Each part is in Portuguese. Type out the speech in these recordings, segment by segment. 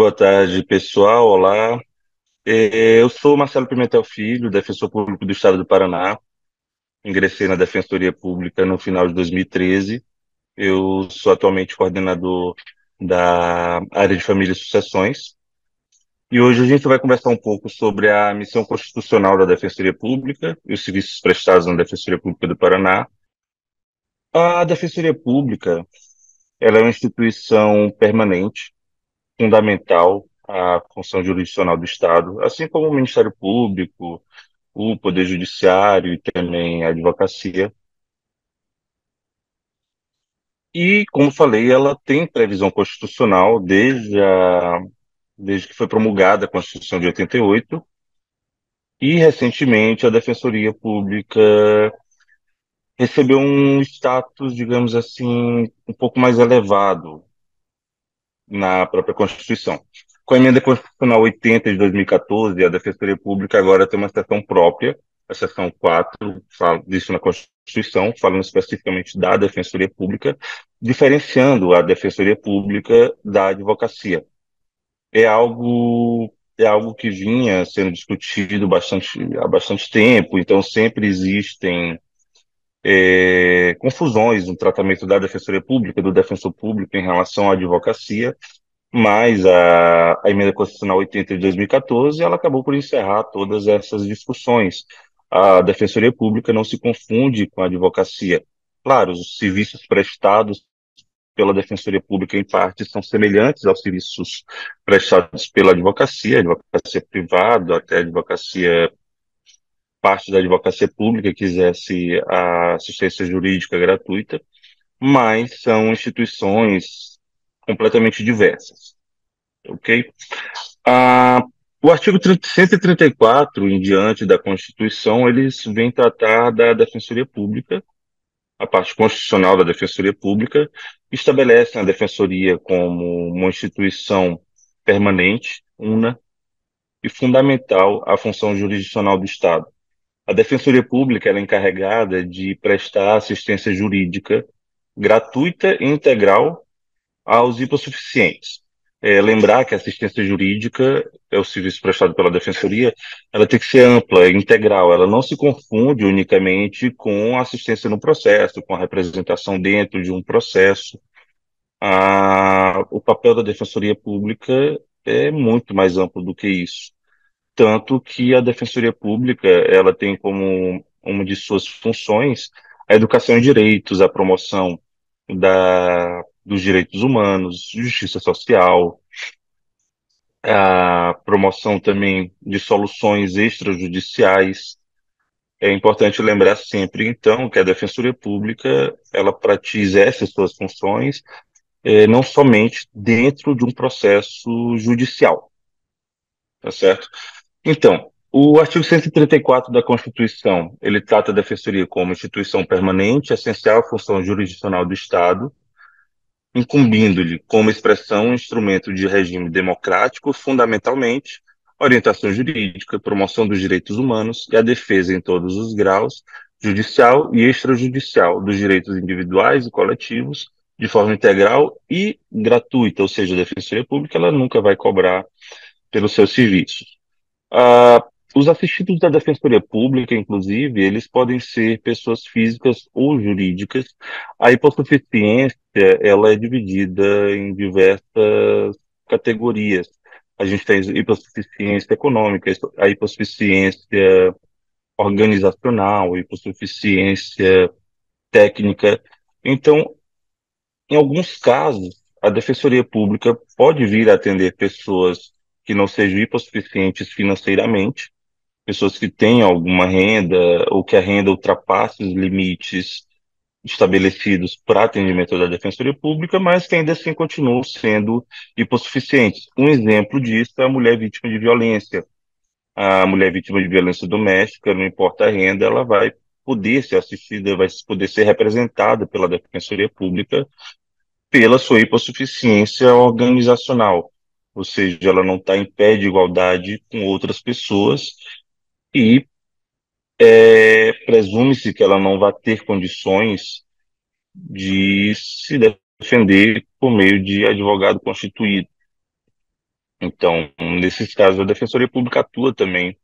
boa tarde, pessoal. Olá. Eu sou Marcelo Pimentel Filho, defensor público do Estado do Paraná. Ingressei na Defensoria Pública no final de 2013. Eu sou atualmente coordenador da área de Família e Sucessões. E hoje a gente vai conversar um pouco sobre a missão constitucional da Defensoria Pública e os serviços prestados na Defensoria Pública do Paraná. A Defensoria Pública, ela é uma instituição permanente, fundamental à função jurisdicional do Estado, assim como o Ministério Público, o Poder Judiciário e também a advocacia. E, como falei, ela tem previsão constitucional desde que foi promulgada a Constituição de 88, e recentemente a Defensoria Pública recebeu um status, digamos assim, um pouco mais elevado na própria Constituição. Com a emenda constitucional 80 de 2014, a Defensoria Pública agora tem uma seção própria, a seção 4, fala disso na Constituição, falando especificamente da Defensoria Pública, diferenciando a Defensoria Pública da advocacia. É algo que vinha sendo discutido há bastante tempo, então sempre existem confusões no tratamento da Defensoria Pública, do defensor público em relação à advocacia, mas a emenda constitucional 80 de 2014, ela acabou por encerrar todas essas discussões. A Defensoria Pública não se confunde com a advocacia. Claro, os serviços prestados pela Defensoria Pública, em parte, são semelhantes aos serviços prestados pela advocacia privada, até a advocacia, parte da advocacia pública que exerce a assistência jurídica gratuita, mas são instituições completamente diversas, ok? Ah, o artigo 134 em diante da Constituição, eles vêm tratar da Defensoria Pública, a parte constitucional da Defensoria Pública, estabelecem a Defensoria como uma instituição permanente, una e fundamental à função jurisdicional do Estado. A Defensoria Pública ela é encarregada de prestar assistência jurídica gratuita e integral aos hipossuficientes. Lembrar que a assistência jurídica é o serviço prestado pela Defensoria, ela tem que ser ampla, integral, ela não se confunde unicamente com a assistência no processo, com a representação dentro de um processo. O papel da Defensoria Pública é muito mais amplo do que isso, tanto que a Defensoria Pública ela tem como uma de suas funções a educação em direitos, a promoção dos direitos humanos, justiça social, a promoção também de soluções extrajudiciais. É importante lembrar sempre, então, que a Defensoria Pública, ela exerce as suas funções não somente dentro de um processo judicial, tá certo? Então, o artigo 134 da Constituição, ele trata a Defensoria como instituição permanente, essencial à função jurisdicional do Estado, incumbindo-lhe como expressão um instrumento de regime democrático, fundamentalmente, orientação jurídica, promoção dos direitos humanos e a defesa em todos os graus, judicial e extrajudicial, dos direitos individuais e coletivos, de forma integral e gratuita, ou seja, a Defensoria Pública ela nunca vai cobrar pelos seus serviços. Ah, os assistidos da Defensoria Pública, inclusive, eles podem ser pessoas físicas ou jurídicas. A hipossuficiência, ela é dividida em diversas categorias. A gente tem a hipossuficiência econômica, a hipossuficiência organizacional, a hipossuficiência técnica. Então, em alguns casos, a Defensoria Pública pode vir a atender pessoas que não sejam hipossuficientes financeiramente, pessoas que têm alguma renda ou que a renda ultrapasse os limites estabelecidos para atendimento da Defensoria Pública, mas que ainda assim continuam sendo hipossuficientes. Um exemplo disso é a mulher vítima de violência. A mulher vítima de violência doméstica, não importa a renda, ela vai poder ser assistida, vai poder ser representada pela Defensoria Pública pela sua hipossuficiência organizacional. Ou seja, ela não está em pé de igualdade com outras pessoas e presume-se que ela não vai ter condições de se defender por meio de advogado constituído. Então, nesses casos, a Defensoria Pública atua também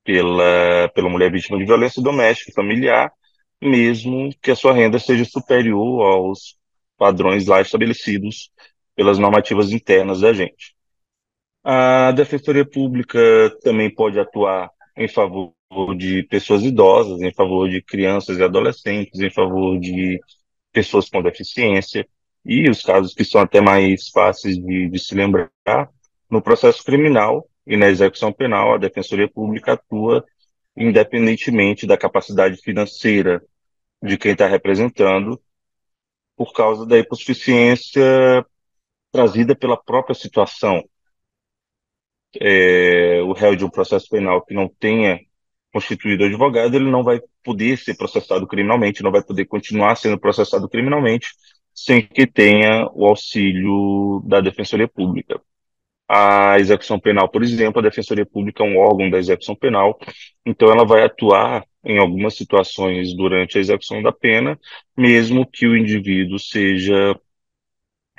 pela mulher vítima de violência doméstica e familiar, mesmo que a sua renda seja superior aos padrões lá estabelecidos pelas normativas internas da gente. A Defensoria Pública também pode atuar em favor de pessoas idosas, em favor de crianças e adolescentes, em favor de pessoas com deficiência, e os casos que são até mais fáceis de se lembrar, no processo criminal e na execução penal, a Defensoria Pública atua independentemente da capacidade financeira de quem está representando, por causa da hipossuficiência trazida pela própria situação. O réu de um processo penal que não tenha constituído advogado, ele não vai poder ser processado criminalmente, não vai poder continuar sendo processado criminalmente sem que tenha o auxílio da Defensoria Pública. A execução penal, por exemplo, a Defensoria Pública é um órgão da execução penal, então ela vai atuar em algumas situações durante a execução da pena, mesmo que o indivíduo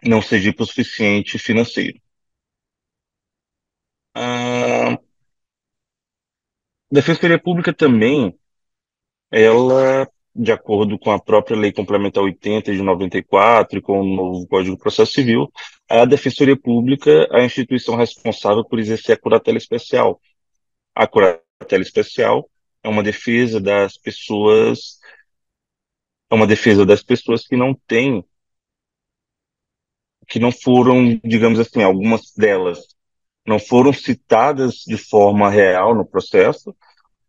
não seja hipossuficiente financeiro. A Defensoria Pública também, ela, de acordo com a própria Lei Complementar 80 de 94 e com o novo Código de Processo Civil, a Defensoria Pública é a instituição responsável por exercer a curatela especial. A curatela especial é uma defesa das pessoas, que não têm, que não foram, digamos assim, algumas delas não foram citadas de forma real no processo,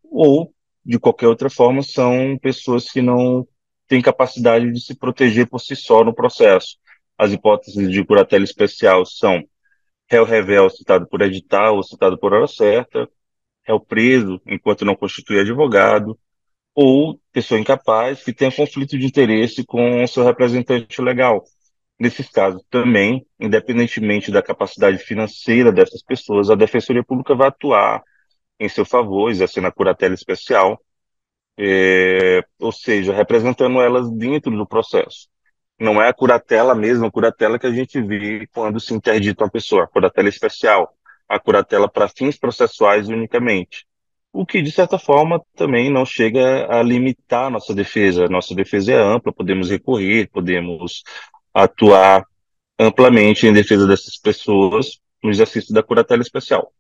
ou, de qualquer outra forma, são pessoas que não têm capacidade de se proteger por si só no processo. As hipóteses de curatela especial são réu revel citado por edital ou citado por hora certa, réu preso enquanto não constitui advogado, ou pessoa incapaz que tenha conflito de interesse com o seu representante legal. Nesses casos também, independentemente da capacidade financeira dessas pessoas, a Defensoria Pública vai atuar em seu favor, exercendo a curatela especial, ou seja, representando elas dentro do processo. Não é a curatela mesmo, a curatela que a gente vê quando se interdita uma pessoa, a curatela especial, a curatela para fins processuais unicamente. O que, de certa forma, também não chega a limitar a nossa defesa. Nossa defesa é ampla, podemos recorrer, podemos atuar amplamente em defesa dessas pessoas no exercício da curatela especial.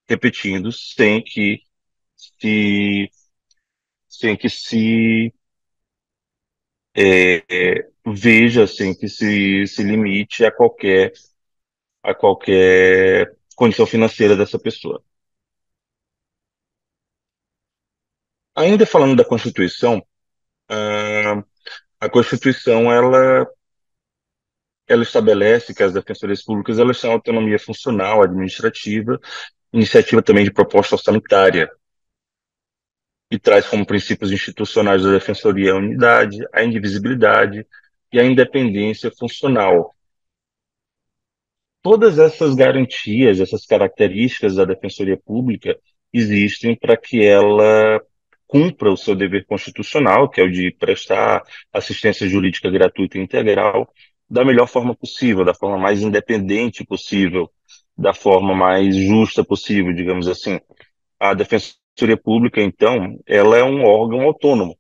Repetindo, se, sem que se veja, sem que se limite a qualquer condição financeira dessa pessoa. Ainda falando da Constituição, ah, a Constituição ela estabelece que as defensorias públicas elas têm autonomia funcional, administrativa, iniciativa também de proposta orçamentária, e traz como princípios institucionais da defensoria a unidade, a indivisibilidade e a independência funcional. Todas essas garantias, essas características da Defensoria Pública existem para que ela cumpra o seu dever constitucional, que é o de prestar assistência jurídica gratuita e integral, da melhor forma possível, da forma mais independente possível, da forma mais justa possível, digamos assim. A Defensoria Pública, então, ela é um órgão autônomo.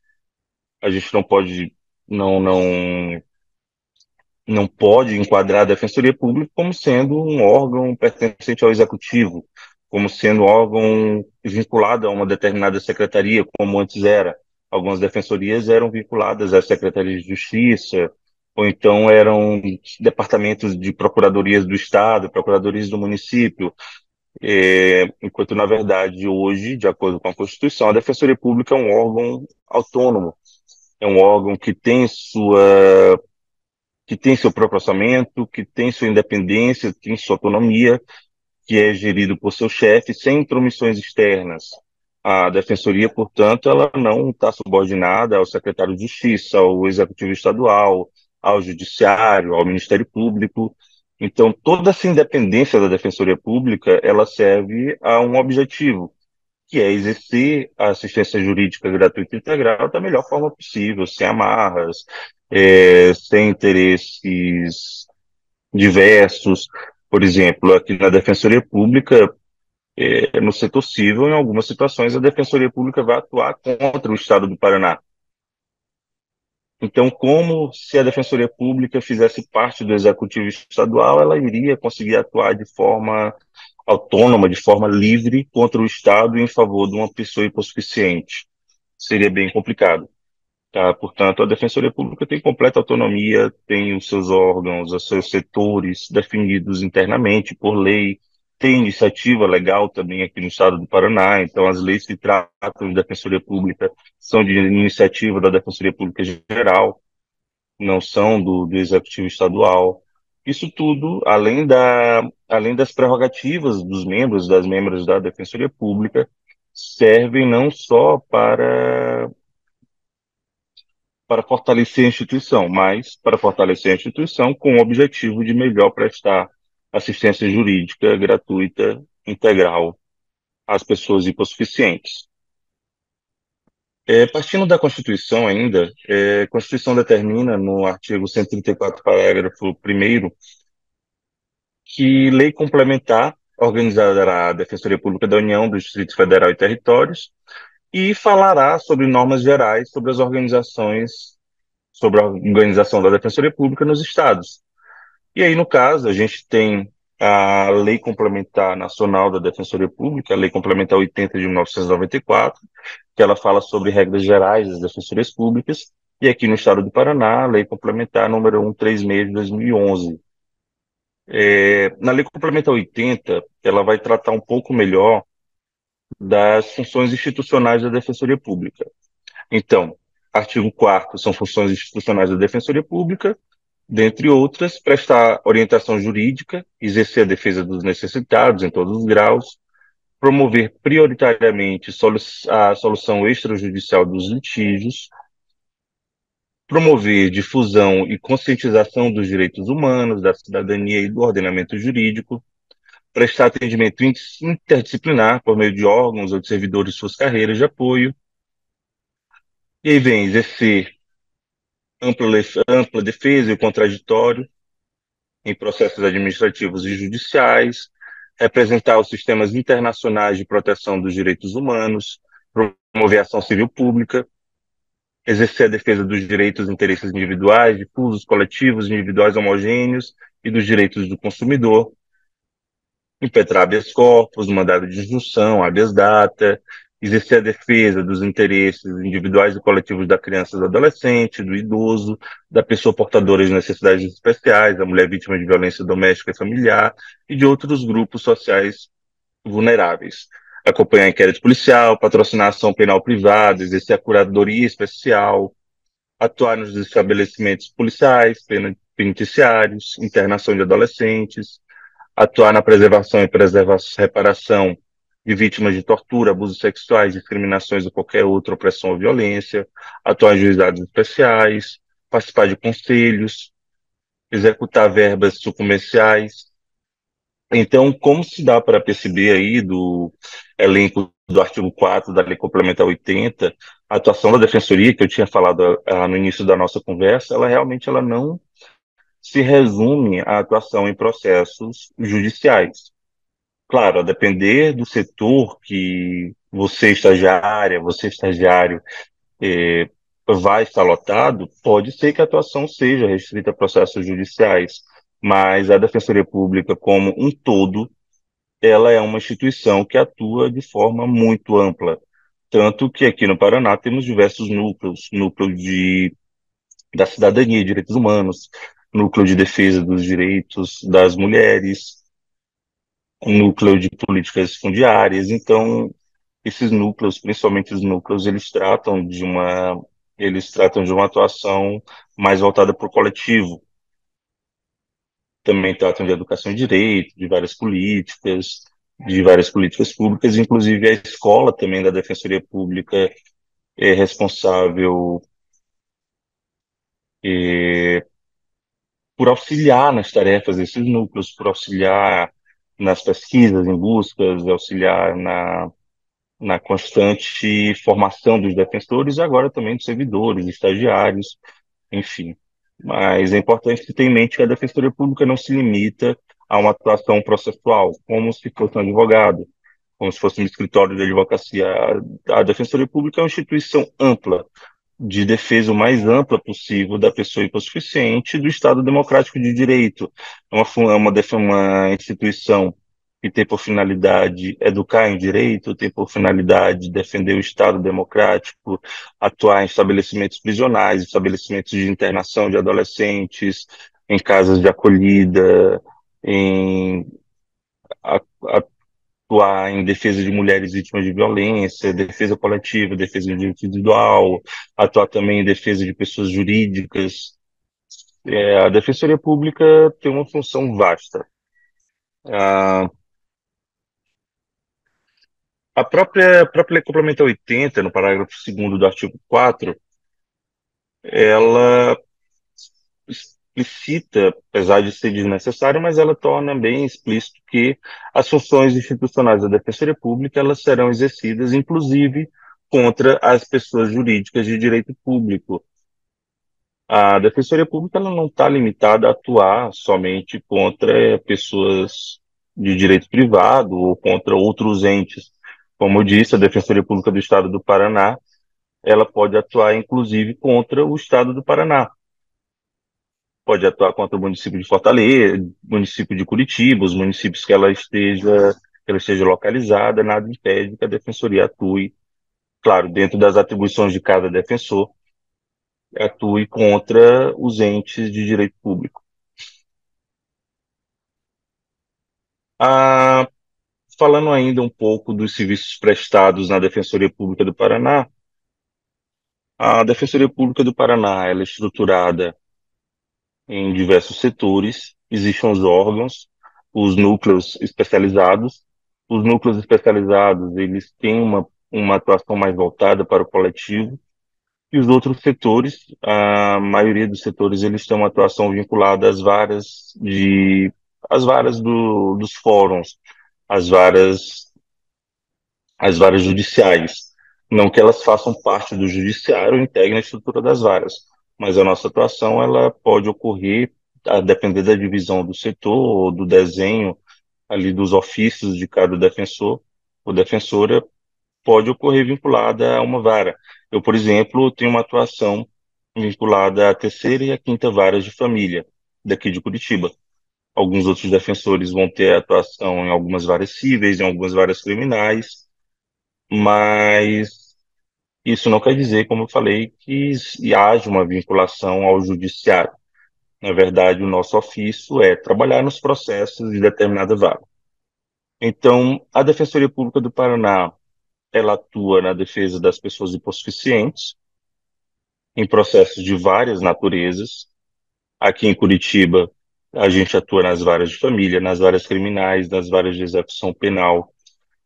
A gente não pode enquadrar a Defensoria Pública como sendo um órgão pertencente ao Executivo, como sendo um órgão vinculado a uma determinada secretaria, como antes era. Algumas defensorias eram vinculadas às secretarias de Justiça, ou então eram departamentos de procuradorias do Estado, procuradorias do município, enquanto, na verdade, hoje, de acordo com a Constituição, a Defensoria Pública é um órgão autônomo, é um órgão que tem seu próprio orçamento, que tem sua independência, tem sua autonomia, que é gerido por seu chefe, sem intromissões externas. A Defensoria, portanto, ela não está subordinada ao secretário de Justiça, ao Executivo Estadual, ao Judiciário, ao Ministério Público. Então, toda essa independência da Defensoria Pública, ela serve a um objetivo, que é exercer a assistência jurídica gratuita e integral da melhor forma possível, sem amarras, sem interesses diversos, Por exemplo, aqui na Defensoria Pública, no setor civil, em algumas situações, a Defensoria Pública vai atuar contra o Estado do Paraná. Então, como se a Defensoria Pública fizesse parte do Executivo Estadual, ela iria conseguir atuar de forma autônoma, de forma livre contra o Estado em favor de uma pessoa hipossuficiente. Seria bem complicado. Tá? Portanto, a Defensoria Pública tem completa autonomia, tem os seus órgãos, os seus setores definidos internamente por lei, tem iniciativa legal também aqui no estado do Paraná, então as leis que tratam de Defensoria Pública são de iniciativa da Defensoria Pública Geral, não são do Executivo Estadual. Isso tudo, além das prerrogativas dos membros, das membros da Defensoria Pública, servem não só para fortalecer a instituição, mas para fortalecer a instituição com o objetivo de melhor prestar assistência jurídica gratuita, integral às pessoas hipossuficientes. Partindo da Constituição ainda, a Constituição determina no artigo 134, parágrafo 1º, que lei complementar organizará a Defensoria Pública da União, do Distrito Federal e Territórios e falará sobre normas gerais sobre a organização da Defensoria Pública nos estados. E aí, no caso, a gente tem a Lei Complementar Nacional da Defensoria Pública, a Lei Complementar 80 de 1994, que ela fala sobre regras gerais das defensorias públicas, e aqui no estado do Paraná, a Lei Complementar número 136 de 2011. Na Lei Complementar 80, ela vai tratar um pouco melhor das funções institucionais da Defensoria Pública. Então, artigo 4º são funções institucionais da Defensoria Pública, dentre outras, prestar orientação jurídica, exercer a defesa dos necessitados em todos os graus, promover prioritariamente a solução extrajudicial dos litígios, promover difusão e conscientização dos direitos humanos, da cidadania e do ordenamento jurídico, prestar atendimento interdisciplinar por meio de órgãos ou de servidores de suas carreiras de apoio, e aí vem exercer ampla defesa e o contraditório em processos administrativos e judiciais, representar os sistemas internacionais de proteção dos direitos humanos, promover a ação civil pública, exercer a defesa dos direitos e interesses individuais, difusos, coletivos, individuais homogêneos e dos direitos do consumidor, impetrar habeas corpus, mandado de injunção, habeas data, exercer a defesa dos interesses individuais e coletivos da criança e do adolescente, do idoso, da pessoa portadora de necessidades especiais, da mulher vítima de violência doméstica e familiar e de outros grupos sociais vulneráveis. Acompanhar inquérito policial, patrocinar ação penal privada, exercer a curadoria especial, atuar nos estabelecimentos policiais, penitenciários, internação de adolescentes, atuar na preservação e reparação de vítimas de tortura, abusos sexuais, discriminações ou qualquer outra opressão ou violência, atuar em juizados especiais, participar de conselhos, executar verbas sucumbenciais. Então, como se dá para perceber aí do elenco do artigo 4º da Lei Complementar 80, a atuação da Defensoria, que eu tinha falado no início da nossa conversa, ela realmente ela não se resume à atuação em processos judiciais. Claro, a depender do setor que você estagiário, eh, vai estar lotado, pode ser que a atuação seja restrita a processos judiciais, mas a Defensoria Pública, como um todo, ela é uma instituição que atua de forma muito ampla. Tanto que aqui no Paraná temos diversos núcleos, da cidadania e direitos humanos, núcleo de defesa dos direitos das mulheres, núcleo de políticas fundiárias. Então, esses núcleos, principalmente os núcleos, eles tratam de uma atuação mais voltada para o coletivo. Também tratam de educação e direito, de várias políticas públicas, inclusive a escola também da Defensoria Pública é responsável eh, por auxiliar nas tarefas desses núcleos, por auxiliar nas pesquisas, em buscas, auxiliar na constante formação dos defensores e agora também dos servidores, estagiários, enfim. Mas é importante que tenha em mente que a Defensoria Pública não se limita a uma atuação processual, como se fosse um advogado, como se fosse um escritório de advocacia. A Defensoria Pública é uma instituição ampla, de defesa o mais ampla possível da pessoa hipossuficiente e do Estado Democrático de Direito. É uma instituição que tem por finalidade educar em direito, tem por finalidade defender o Estado Democrático, atuar em estabelecimentos prisionais, estabelecimentos de internação de adolescentes, em casas de acolhida, em a- atuar em defesa de mulheres vítimas de violência, defesa coletiva, defesa de direito individual, atuar também em defesa de pessoas jurídicas. A Defensoria Pública tem uma função vasta. A, a própria Lei Complementar 80, no parágrafo 2º do artigo 4, ela explicita, apesar de ser desnecessário, mas ela torna bem explícito que as funções institucionais da Defensoria Pública elas serão exercidas, inclusive, contra as pessoas jurídicas de direito público. A Defensoria Pública ela não está limitada a atuar somente contra pessoas de direito privado ou contra outros entes. Como eu disse, a Defensoria Pública do Estado do Paraná, ela pode atuar, inclusive, contra o Estado do Paraná. Pode atuar contra o município de Fortaleza, município de Curitiba, os municípios que ela esteja localizada, nada impede que a defensoria atue, claro, dentro das atribuições de cada defensor, atue contra os entes de direito público. Ah, falando ainda um pouco dos serviços prestados na Defensoria Pública do Paraná, a Defensoria Pública do Paraná ela é estruturada em diversos setores. Existem os órgãos, os núcleos especializados. Os núcleos especializados, eles têm uma atuação mais voltada para o coletivo. E os outros setores, a maioria dos setores, eles têm uma atuação vinculada às varas dos fóruns, às varas, às varas judiciais. Não que elas façam parte do judiciário ou integrem a estrutura das varas, mas a nossa atuação ela pode ocorrer a depender da divisão do setor ou do desenho ali dos ofícios de cada defensor ou defensora, pode ocorrer vinculada a uma vara. Eu, por exemplo, tenho uma atuação vinculada à terceira e à quinta varas de família daqui de Curitiba. Alguns outros defensores vão ter atuação em algumas varas cíveis, em algumas varas criminais, mas isso não quer dizer, como eu falei, que haja uma vinculação ao judiciário. Na verdade, o nosso ofício é trabalhar nos processos de determinada vara. Então, a Defensoria Pública do Paraná, ela atua na defesa das pessoas hipossuficientes, em processos de várias naturezas. Aqui em Curitiba, a gente atua nas varas de família, nas varas criminais, nas varas de execução penal,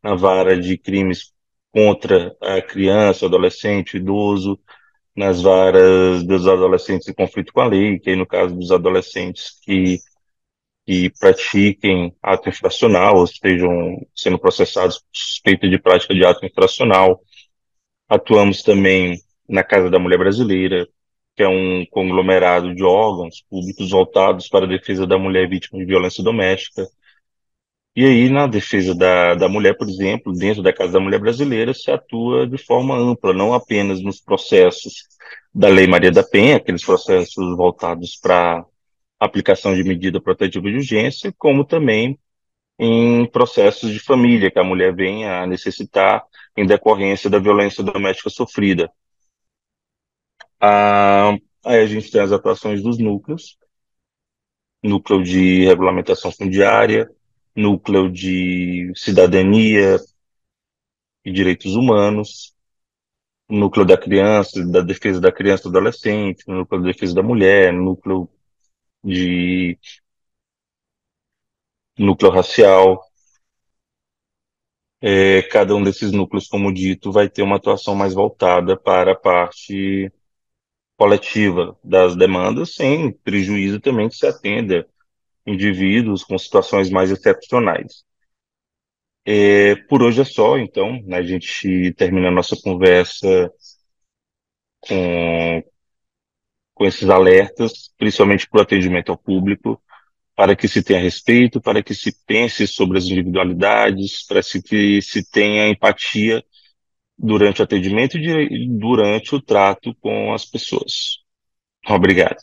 na vara de crimes contra a criança, adolescente, idoso, nas varas dos adolescentes em conflito com a lei, que aí no caso dos adolescentes que pratiquem ato infracional ou estejam sendo processados por suspeita de prática de ato infracional. Atuamos também na Casa da Mulher Brasileira, que é um conglomerado de órgãos públicos voltados para a defesa da mulher vítima de violência doméstica. E aí, na defesa da mulher, por exemplo, dentro da Casa da Mulher Brasileira, se atua de forma ampla, não apenas nos processos da Lei Maria da Penha, aqueles processos voltados para aplicação de medida protetiva de urgência, como também em processos de família, que a mulher venha a necessitar em decorrência da violência doméstica sofrida. Aí a gente tem as atuações dos núcleos, núcleo de regulamentação fundiária, núcleo de cidadania e direitos humanos, núcleo da criança, da defesa da criança e do adolescente, núcleo de defesa da mulher, de núcleo racial. Cada um desses núcleos, como dito, vai ter uma atuação mais voltada para a parte coletiva das demandas, sem prejuízo também que se atenda indivíduos com situações mais excepcionais. Por hoje é só, então, né, a gente termina a nossa conversa com, com esses alertas, principalmente para o atendimento ao público. para que se tenha respeito, para que se pense sobre as individualidades, para que se tenha empatia durante o atendimento e durante o trato com as pessoas. Obrigado.